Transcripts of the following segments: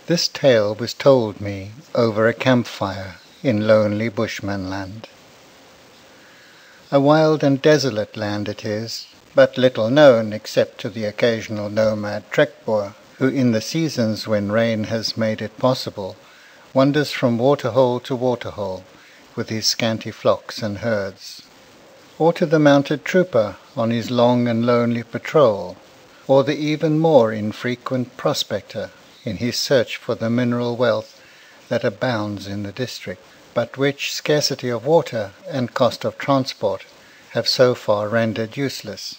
This tale was told me over a campfire in lonely Bushmanland. A wild and desolate land it is, but little known except to the occasional nomad trekboer, who in the seasons when rain has made it possible, wanders from waterhole to waterhole with his scanty flocks and herds, or to the mounted trooper on his long and lonely patrol, or the even more infrequent prospector in his search for the mineral wealth that abounds in the district, but which scarcity of water and cost of transport have so far rendered useless.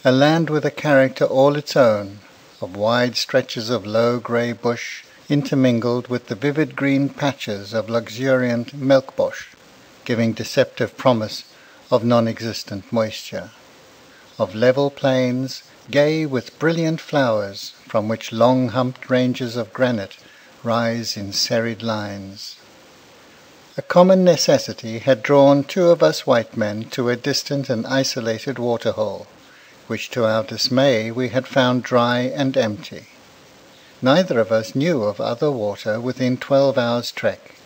A land with a character all its own, of wide stretches of low grey bush intermingled with the vivid green patches of luxuriant melkbosch, giving deceptive promise of non-existent moisture, of level plains gay with brilliant flowers from which long humped ranges of granite rise in serried lines. A common necessity had drawn two of us white men to a distant and isolated waterhole, which to our dismay we had found dry and empty. Neither of us knew of other water within 12 hours' trek.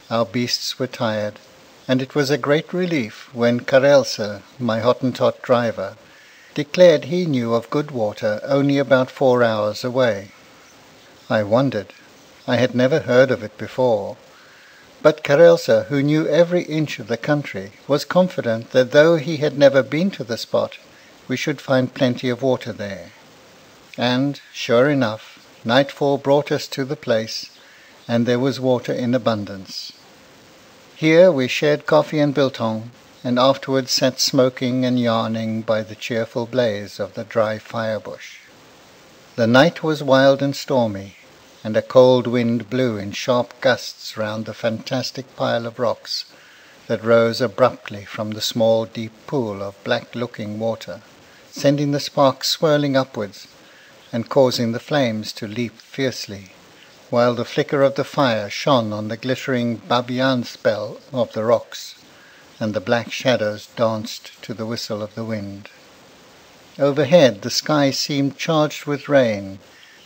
Our beasts were tired, and it was a great relief when Karelse, my Hottentot driver, declared he knew of good water only about 4 hours away. I wondered. I had never heard of it before. But Karelse, who knew every inch of the country, was confident that though he had never been to the spot, we should find plenty of water there. And, sure enough, nightfall brought us to the place, and there was water in abundance. Here we shared coffee and biltong, and afterwards sat smoking and yarning by the cheerful blaze of the dry firebush. The night was wild and stormy, and a cold wind blew in sharp gusts round the fantastic pile of rocks that rose abruptly from the small deep pool of black-looking water, sending the sparks swirling upwards and causing the flames to leap fiercely, while the flicker of the fire shone on the glittering babianspel of the rocks, and the black shadows danced to the whistle of the wind. Overhead the sky seemed charged with rain.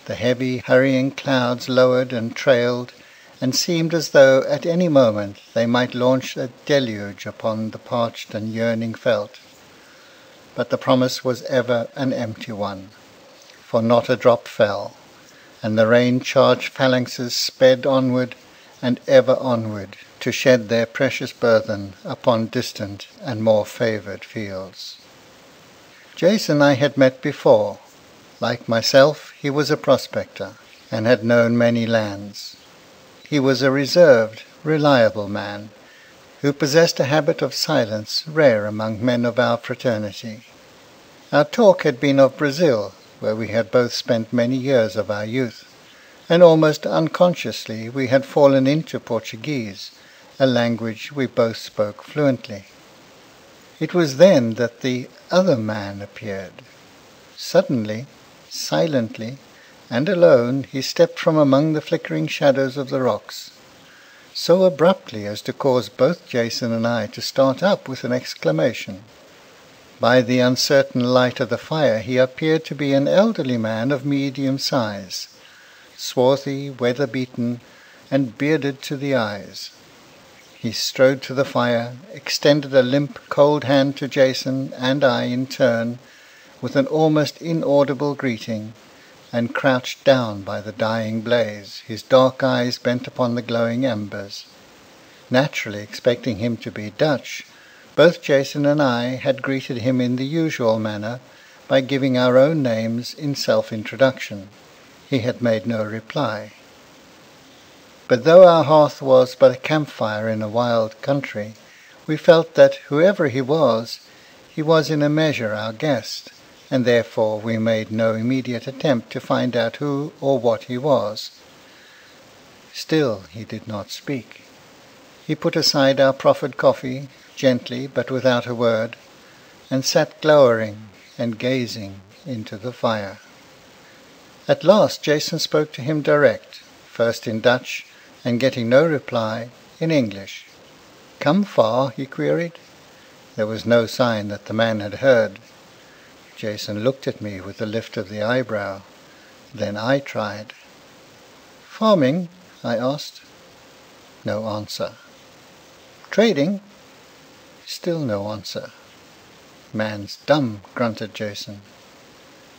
The heavy, hurrying clouds lowered and trailed, and seemed as though at any moment they might launch a deluge upon the parched and yearning veldt. But the promise was ever an empty one, for not a drop fell, and the rain-charged phalanxes sped onward and ever onward to shed their precious burthen upon distant and more favoured fields. Jason I had met before. Like myself, he was a prospector, and had known many lands. He was a reserved, reliable man, who possessed a habit of silence rare among men of our fraternity. Our talk had been of Brazil, where we had both spent many years of our youth, and almost unconsciously we had fallen into Portuguese, a language we both spoke fluently. It was then that the other man appeared. Suddenly, silently, and alone, he stepped from among the flickering shadows of the rocks, so abruptly as to cause both Jason and I to start up with an exclamation. By the uncertain light of the fire he appeared to be an elderly man of medium size, swarthy, weather-beaten, and bearded to the eyes. He strode to the fire, extended a limp, cold hand to Jason and I in turn, with an almost inaudible greeting, and crouched down by the dying blaze, his dark eyes bent upon the glowing embers. Naturally expecting him to be Dutch, both Jason and I had greeted him in the usual manner by giving our own names in self-introduction. He had made no reply. But though our hearth was but a campfire in a wild country, we felt that whoever he was in a measure our guest, and therefore we made no immediate attempt to find out who or what he was. Still he did not speak. He put aside our proffered coffee, gently but without a word, and sat glowering and gazing into the fire. At last Jason spoke to him direct, first in Dutch, and getting no reply, in English. "Come far?" he queried. There was no sign that the man had heard. Jason looked at me with a lift of the eyebrow. Then I tried. Farming? I asked. No answer. Trading? Still no answer. Man's dumb, grunted Jason.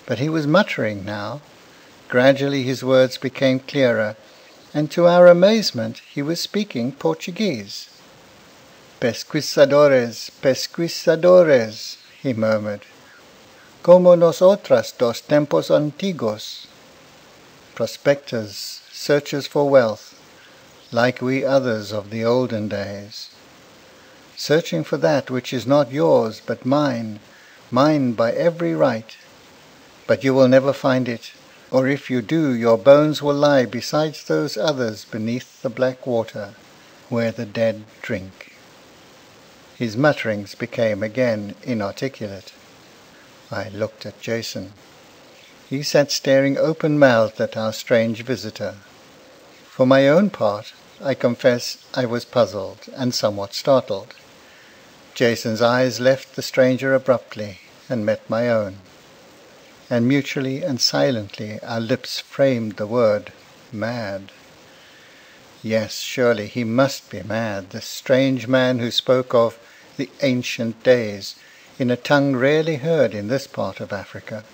But he was muttering now. Gradually his words became clearer, and to our amazement he was speaking Portuguese. Pesquisadores, pesquisadores, he murmured. Como nosotras dos tempos antiguos. Prospectors, searchers for wealth, like we others of the olden days. Searching for that which is not yours but mine, mine by every right. But you will never find it, or if you do, your bones will lie beside those others beneath the black water, where the dead drink. His mutterings became again inarticulate. I looked at Jason. He sat staring open-mouthed at our strange visitor. For my own part, I confess I was puzzled and somewhat startled. Jason's eyes left the stranger abruptly and met my own, and mutually and silently our lips framed the word mad. Yes, surely he must be mad, this strange man who spoke of the ancient days in a tongue rarely heard in this part of Africa.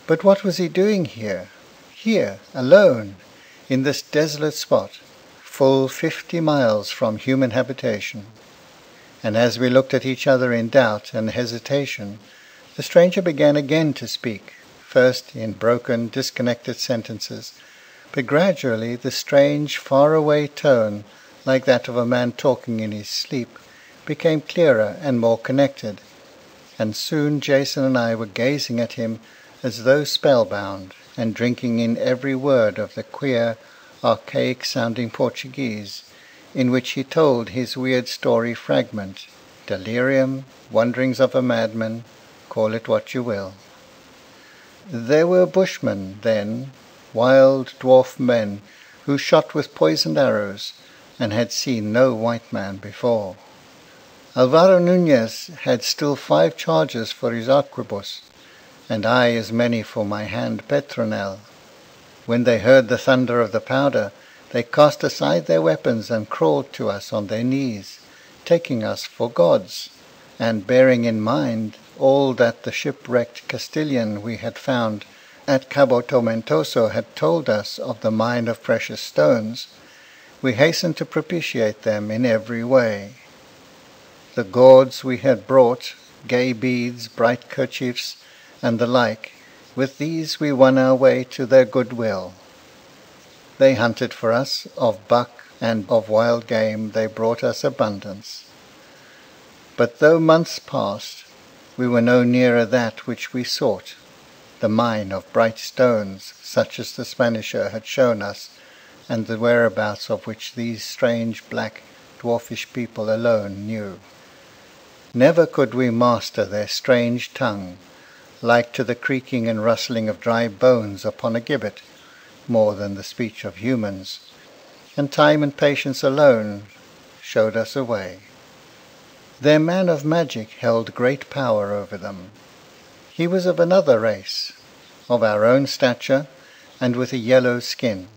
But what was he doing here, alone, in this desolate spot, full 50 miles from human habitation? And as we looked at each other in doubt and hesitation, the stranger began again to speak, first in broken, disconnected sentences, but gradually the strange, far-away tone, like that of a man talking in his sleep, became clearer and more connected, and soon Jason and I were gazing at him as though spellbound, and drinking in every word of the queer, archaic-sounding Portuguese, in which he told his weird story fragment, delirium, wanderings of a madman, call it what you will. There were bushmen, then, wild dwarf men, who shot with poisoned arrows, and had seen no white man before. Alvaro Nunez had still 5 charges for his arquebus, and I as many for my hand petronel. When they heard the thunder of the powder, they cast aside their weapons and crawled to us on their knees, taking us for gods, and bearing in mind all that the shipwrecked Castilian we had found at Cabo Tomentoso had told us of the mine of precious stones, we hastened to propitiate them in every way. The gauds we had brought, gay beads, bright kerchiefs, and the like, with these we won our way to their goodwill. They hunted for us, of buck and of wild game they brought us abundance. But though months passed, we were no nearer that which we sought, the mine of bright stones, such as the Spanisher had shown us, and the whereabouts of which these strange black dwarfish people alone knew. Never could we master their strange tongue, like to the creaking and rustling of dry bones upon a gibbet, more than the speech of humans, and time and patience alone showed us a way. Their man of magic held great power over them. He was of another race, of our own stature, and with a yellow skin.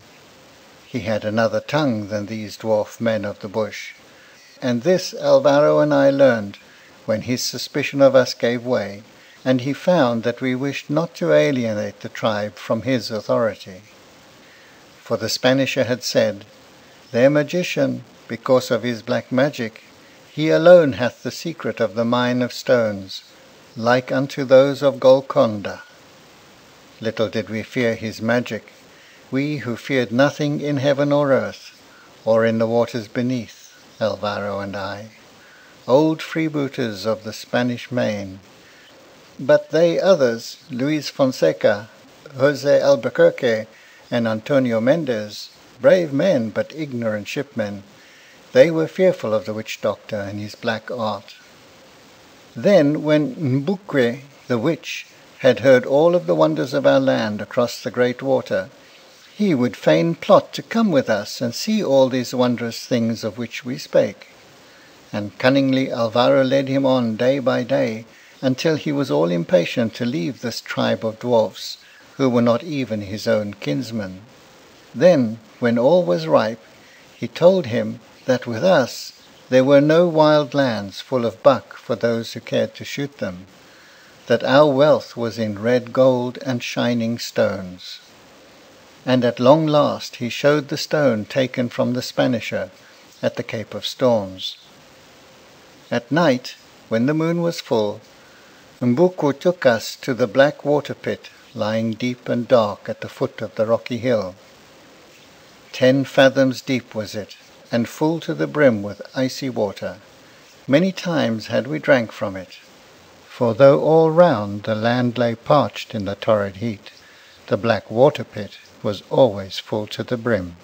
He had another tongue than these dwarf men of the bush, and this Alvaro and I learned when his suspicion of us gave way, and he found that we wished not to alienate the tribe from his authority. For the Spanisher had said, their magician, because of his black magic, he alone hath the secret of the mine of stones, like unto those of Golconda. Little did we fear his magic, we who feared nothing in heaven or earth, or in the waters beneath, Alvaro and I, old freebooters of the Spanish Main. But they others, Luis Fonseca, Jose Albuquerque, and Antonio Mendez, brave men but ignorant shipmen, they were fearful of the witch-doctor and his black art. Then when Mbuque, the witch, had heard all of the wonders of our land across the great water, he would fain plot to come with us and see all these wondrous things of which we spake. And cunningly Alvaro led him on day by day, until he was all impatient to leave this tribe of dwarfs, who were not even his own kinsmen. Then, when all was ripe, he told him that with us there were no wild lands full of buck for those who cared to shoot them, that our wealth was in red gold and shining stones. And at long last he showed the stone taken from the Spanisher at the Cape of Storms. At night, when the moon was full, Mbuku took us to the black water pit lying deep and dark at the foot of the rocky hill. 10 fathoms deep was it, and full to the brim with icy water. Many times had we drank from it, for though all round the land lay parched in the torrid heat, the black water pit was always full to the brim.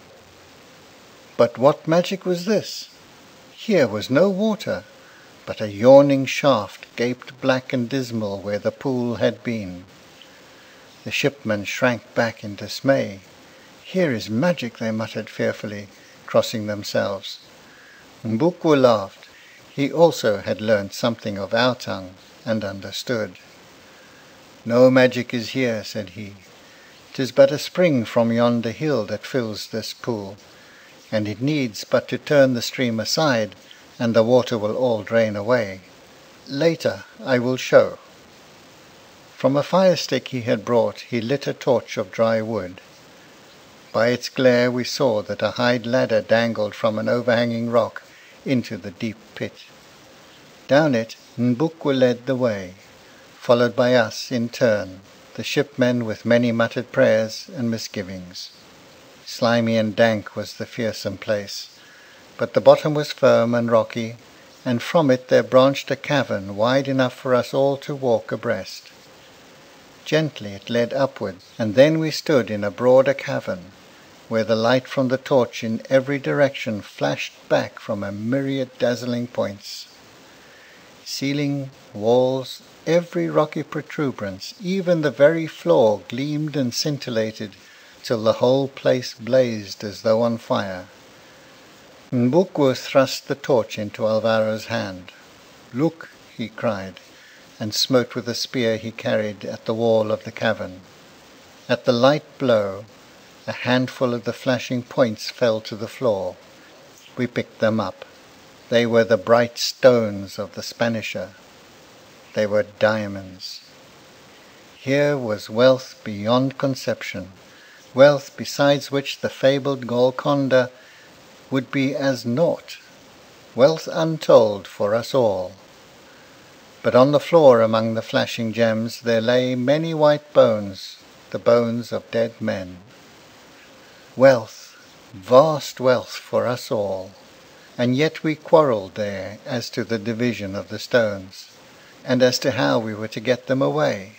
But what magic was this? Here was no water, but a yawning shaft gaped black and dismal where the pool had been. The shipmen shrank back in dismay. Here is magic, they muttered fearfully, crossing themselves. Mbuku laughed. He also had learnt something of our tongue, and understood. No magic is here, said he. 'Tis but a spring from yonder hill that fills this pool, and it needs but to turn the stream aside, and the water will all drain away. Later I will show. From a fire stick he had brought he lit a torch of dry wood. By its glare we saw that a hide ladder dangled from an overhanging rock into the deep pit. Down it Mbuku led the way, followed by us in turn, the shipmen with many muttered prayers and misgivings. Slimy and dank was the fearsome place, but the bottom was firm and rocky, and from it there branched a cavern wide enough for us all to walk abreast. Gently it led upward, and then we stood in a broader cavern, where the light from the torch in every direction flashed back from a myriad dazzling points. Ceiling, walls, every rocky protuberance, even the very floor gleamed and scintillated, till the whole place blazed as though on fire. Mbuku thrust the torch into Alvaro's hand. "Look," he cried, and smote with a spear he carried at the wall of the cavern. At the light blow, a handful of the flashing points fell to the floor. We picked them up. They were the bright stones of the Spanisher. They were diamonds. Here was wealth beyond conception, wealth besides which the fabled Golconda would be as naught, wealth untold for us all. But on the floor among the flashing gems there lay many white bones, the bones of dead men. Wealth, vast wealth for us all, and yet we quarrelled there as to the division of the stones, and as to how we were to get them away.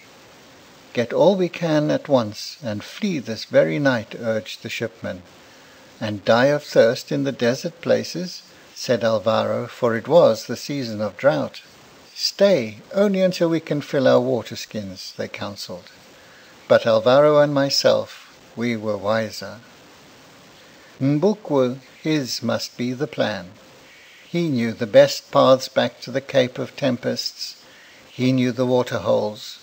Get all we can at once, and flee this very night, urged the shipmen. And die of thirst in the desert places, said Alvaro, for it was the season of drought. Stay, only until we can fill our water-skins, they counselled. But Alvaro and myself, we were wiser. Mbuku, his must be the plan. He knew the best paths back to the Cape of Tempests. He knew the water-holes.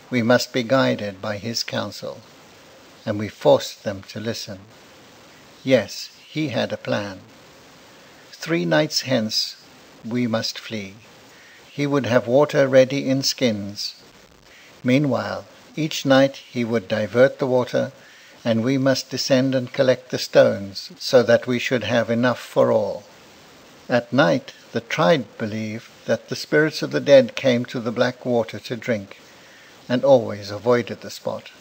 We must be guided by his counsel, and we forced them to listen. Yes, he had a plan. 3 nights hence we must flee. He would have water ready in skins. Meanwhile, each night he would divert the water, and we must descend and collect the stones, so that we should have enough for all. At night the tribe believed that the spirits of the dead came to the black water to drink, and always avoided the spot.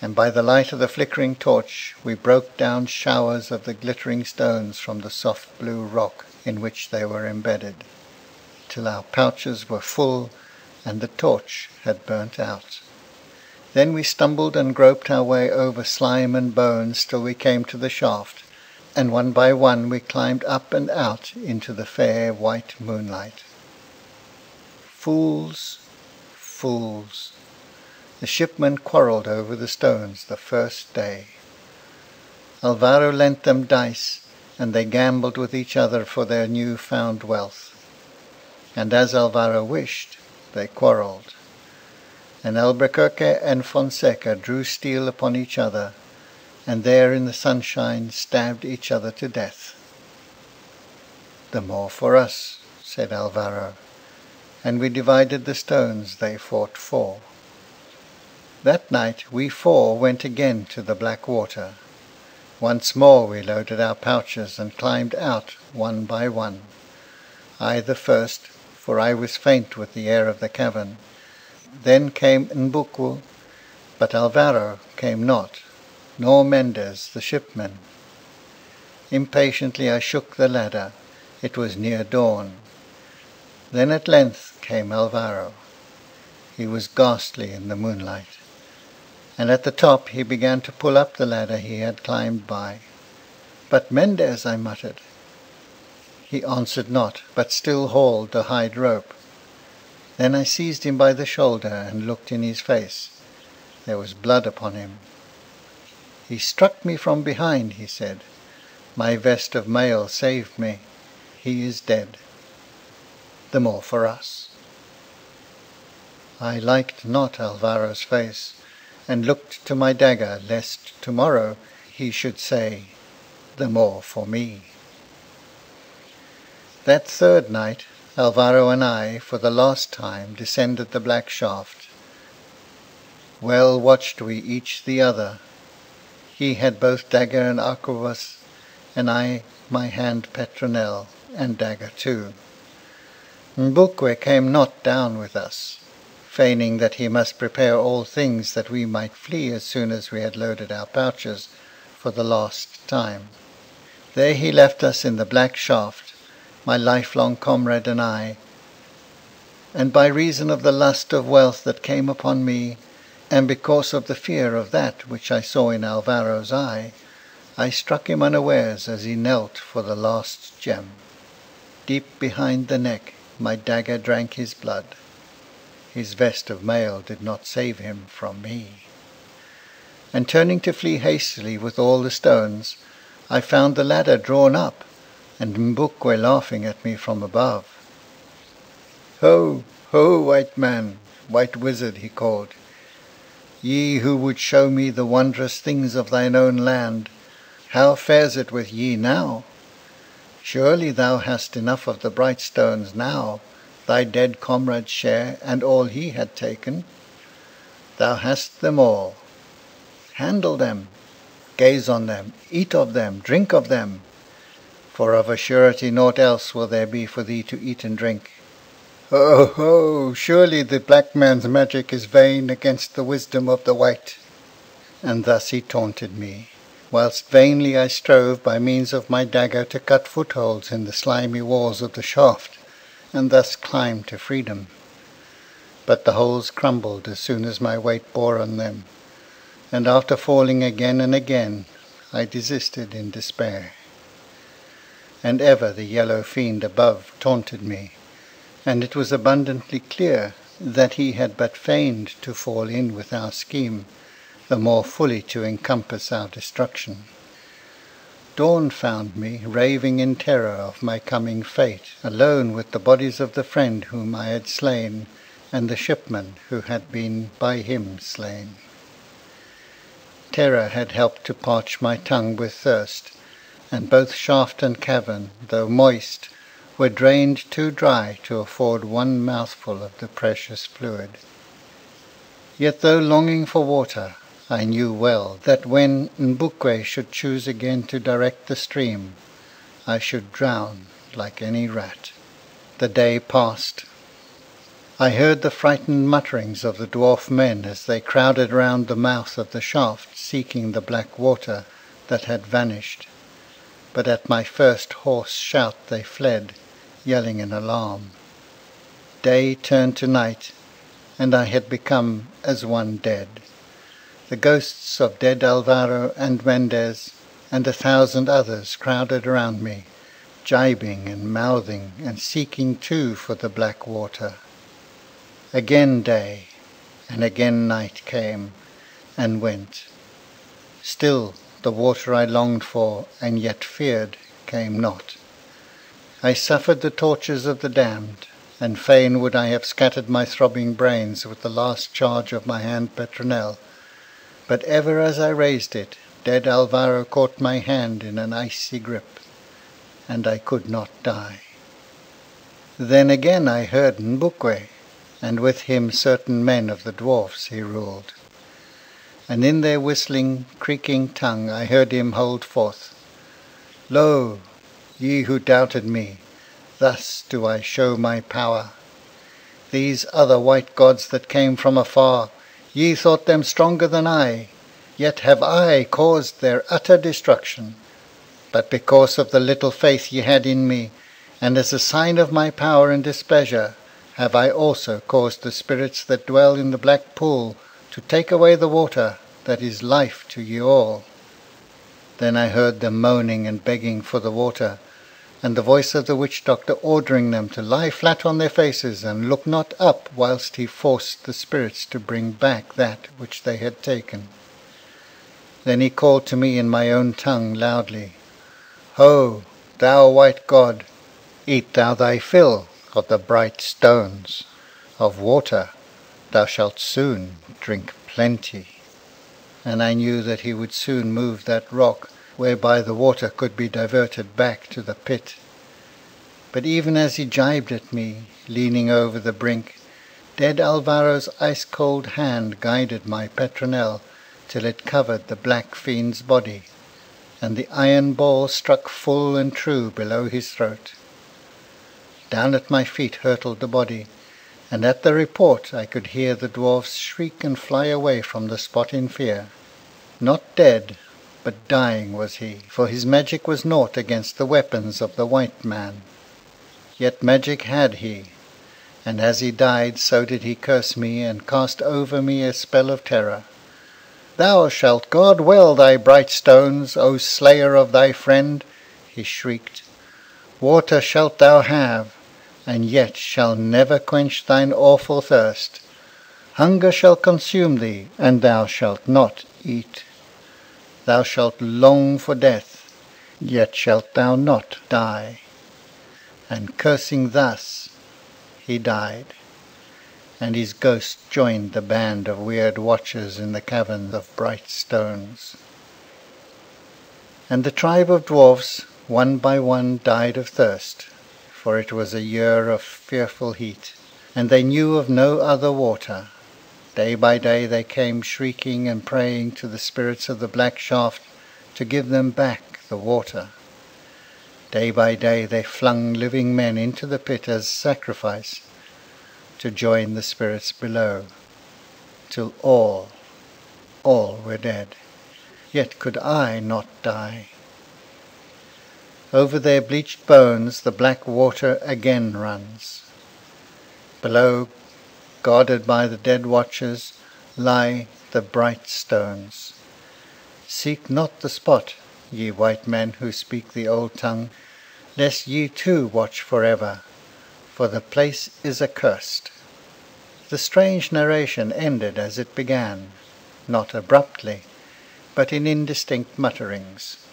And by the light of the flickering torch we broke down showers of the glittering stones from the soft blue rock in which they were embedded, till our pouches were full and the torch had burnt out. Then we stumbled and groped our way over slime and bones till we came to the shaft, and one by one we climbed up and out into the fair white moonlight. Fools, fools! The shipmen quarrelled over the stones the first day. Alvaro lent them dice, and they gambled with each other for their new-found wealth. And as Alvaro wished, they quarrelled. And Albuquerque and Fonseca drew steel upon each other, and there in the sunshine stabbed each other to death. "The more for us," said Alvaro, and we divided the stones they fought for. That night we four went again to the black water. Once more we loaded our pouches and climbed out one by one. I the first, for I was faint with the air of the cavern. Then came N'Buko, but Alvaro came not, nor Mendez the shipman. Impatiently I shook the ladder. It was near dawn. Then at length came Alvaro. He was ghastly in the moonlight, and at the top he began to pull up the ladder he had climbed by. "But Mendez," I muttered. He answered not, but still hauled the hide rope. Then I seized him by the shoulder and looked in his face. There was blood upon him. "He struck me from behind," he said. "My vest of mail saved me. He is dead. The more for us." I liked not Alvaro's face, and looked to my dagger, lest tomorrow he should say, "The more for me." That third night Alvaro and I for the last time descended the black shaft. Well watched we each the other. He had both dagger and arquebus, and I my hand petronel, and dagger too. M'Bukwe came not down with us, feigning that he must prepare all things that we might flee as soon as we had loaded our pouches for the last time. There he left us in the black shaft, my lifelong comrade and I, and by reason of the lust of wealth that came upon me, and because of the fear of that which I saw in Alvaro's eye, I struck him unawares as he knelt for the last gem. Deep behind the neck my dagger drank his blood. His vest of mail did not save him from me. And turning to flee hastily with all the stones, I found the ladder drawn up, and M'Bukwe laughing at me from above. "Ho, ho, white man, white wizard," he called, "ye who would show me the wondrous things of thine own land, how fares it with ye now? Surely thou hast enough of the bright stones now, thy dead comrade's share, and all he had taken. Thou hast them all. Handle them, gaze on them, eat of them, drink of them, for of a surety naught else will there be for thee to eat and drink. Ho, ho, surely the black man's magic is vain against the wisdom of the white." And thus he taunted me, whilst vainly I strove by means of my dagger to cut footholds in the slimy walls of the shaft, and thus climb to freedom. But the holes crumbled as soon as my weight bore on them, and after falling again and again, I desisted in despair. And ever the yellow fiend above taunted me, and it was abundantly clear that he had but feigned to fall in with our scheme, the more fully to encompass our destruction. Dawn found me raving in terror of my coming fate, alone with the bodies of the friend whom I had slain, and the shipman who had been by him slain. Terror had helped to parch my tongue with thirst, and both shaft and cavern, though moist, were drained too dry to afford one mouthful of the precious fluid. Yet though longing for water, I knew well that when M'Bukwe should choose again to direct the stream, I should drown like any rat. The day passed. I heard the frightened mutterings of the dwarf men as they crowded round the mouth of the shaft, seeking the black water that had vanished. But at my first hoarse shout they fled, yelling in alarm. Day turned to night, and I had become as one dead. The ghosts of dead Alvaro and Mendez and 1,000 others crowded around me, jibing and mouthing and seeking too for the black water. Again day, and again night came and went. Still the water I longed for and yet feared came not. I suffered the tortures of the damned, and fain would I have scattered my throbbing brains with the last charge of my hand petronel, but ever as I raised it, dead Alvaro caught my hand in an icy grip, and I could not die. Then again I heard N'Bukwe, and with him certain men of the dwarfs he ruled. And in their whistling, creaking tongue I heard him hold forth, Lo, ye who doubted me, thus do I show my power. These other white gods that came from afar, ye thought them stronger than I, yet have I caused their utter destruction. But because of the little faith ye had in me, and as a sign of my power and displeasure, have I also caused the spirits that dwell in the black pool to take away the water that is life to ye all. Then I heard them moaning and begging for the water, and the voice of the witch-doctor ordering them to lie flat on their faces and look not up whilst he forced the spirits to bring back that which they had taken. Then he called to me in my own tongue loudly, Ho, thou white god, eat thou thy fill of the bright stones. Of water thou shalt soon drink plenty. And I knew that he would soon move that rock whereby the water could be diverted back to the pit. But even as he jibed at me, leaning over the brink, dead Alvaro's ice-cold hand guided my petronel till it covered the black fiend's body, and the iron ball struck full and true below his throat. Down at my feet hurtled the body, and at the report I could hear the dwarfs shriek and fly away from the spot in fear. Not dead, but dying was he, for his magic was naught against the weapons of the white man. Yet magic had he, and as he died so did he curse me and cast over me a spell of terror. Thou shalt guard well thy bright stones, O slayer of thy friend, he shrieked. Water shalt thou have, and yet shall never quench thine awful thirst. Hunger shall consume thee, and thou shalt not eat. Thou shalt long for death, yet shalt thou not die. And cursing thus, he died, and his ghost joined the band of weird watchers in the cavern of bright stones. And the tribe of dwarfs, one by one, died of thirst, for it was a year of fearful heat, and they knew of no other water. Day by day they came shrieking and praying to the spirits of the black shaft to give them back the water. Day by day they flung living men into the pit as sacrifice, to join the spirits below, till all were dead. Yet could I not die. Over their bleached bones the black water again runs. Below, guarded by the dead watchers, lie the bright stones. Seek not the spot, ye white men who speak the old tongue, lest ye too watch forever, for the place is accursed. The strange narration ended as it began, not abruptly, but in indistinct mutterings.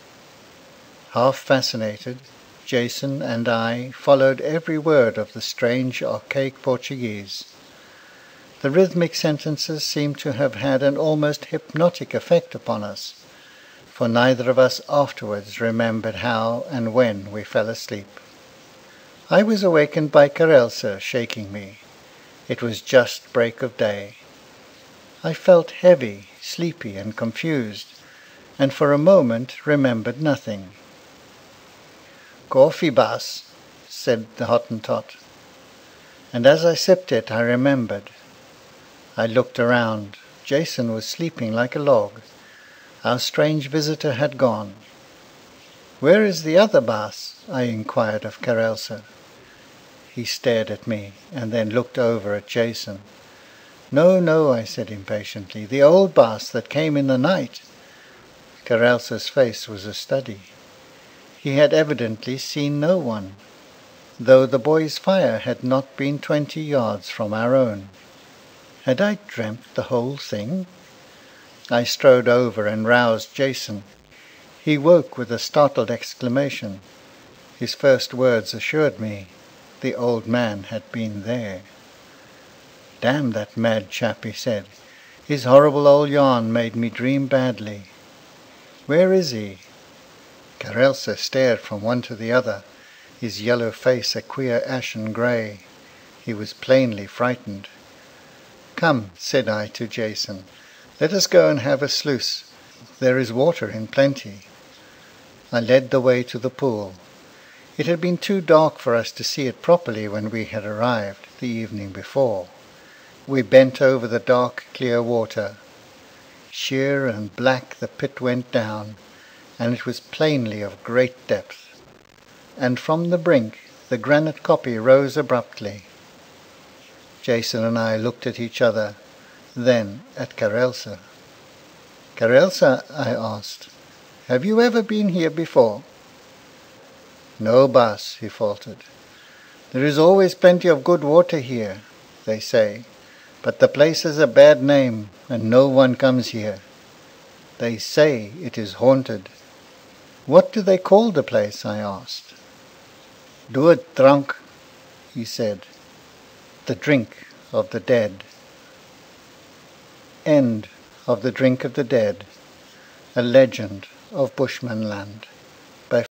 Half fascinated, Jason and I followed every word of the strange archaic Portuguese. The rhythmic sentences seemed to have had an almost hypnotic effect upon us, for neither of us afterwards remembered how and when we fell asleep. I was awakened by Carelsa shaking me. It was just break of day. I felt heavy, sleepy, and confused, and for a moment remembered nothing. "Coffee, baas," said the Hottentot, and as I sipped it I remembered. I looked around. Jason was sleeping like a log. Our strange visitor had gone. "Where is the other baas?" I inquired of Carelsa. He stared at me, and then looked over at Jason. "No, no," I said impatiently, "the old baas that came in the night." Carelsa's face was a study. He had evidently seen no one, though the boy's fire had not been 20 yards from our own. Had I dreamt the whole thing? I strode over and roused Jason. He woke with a startled exclamation. His first words assured me the old man had been there. "Damn that mad chap," he said. "His horrible old yarn made me dream badly." Where is he?" Karelsa stared from one to the other, his yellow face a queer ashen grey. He was plainly frightened. "Come," said I to Jason, "let us go and have a sluice. There is water in plenty." I led the way to the pool. It had been too dark for us to see it properly when we had arrived the evening before. We bent over the dark clear water. Sheer and black the pit went down, and it was plainly of great depth. And from the brink the granite kopje rose abruptly. Jason and I looked at each other, then at Karelsa. "Karelsa," I asked, "have you ever been here before?" "No, baas," he faltered. "There is always plenty of good water here, they say, but the place has a bad name, and no one comes here. They say it is haunted." "What do they call the place?" I asked. "Dood-drank," he said. The drink of the dead. End of The Drink of the Dead, a legend of Bushmanland.